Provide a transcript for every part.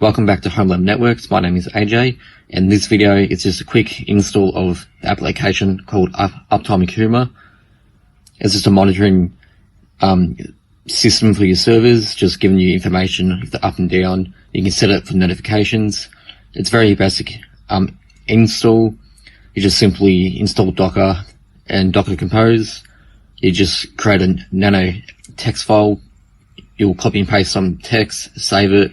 Welcome back to Homelab Networks. My name is AJ, and this video is just a quick install of the application called Uptime Kuma. It's just a monitoring system for your servers, just giving you information if they're up and down. You can set it for notifications. It's very basic install. You just simply install Docker and Docker Compose. You just create a nano text file. You'll copy and paste some text, save it,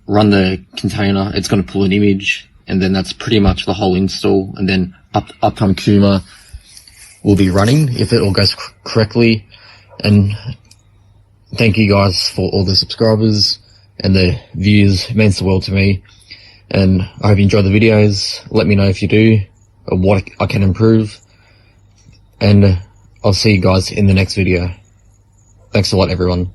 run the container. It's going to pull an image, and then that's pretty much the whole install. And then Uptime Kuma will be running if it all goes correctly. And thank you guys for all the subscribers and the views. It means the world to me. And I hope you enjoy the videos. Let me know if you do, or what I can improve. And I'll see you guys in the next video. Thanks a lot, everyone.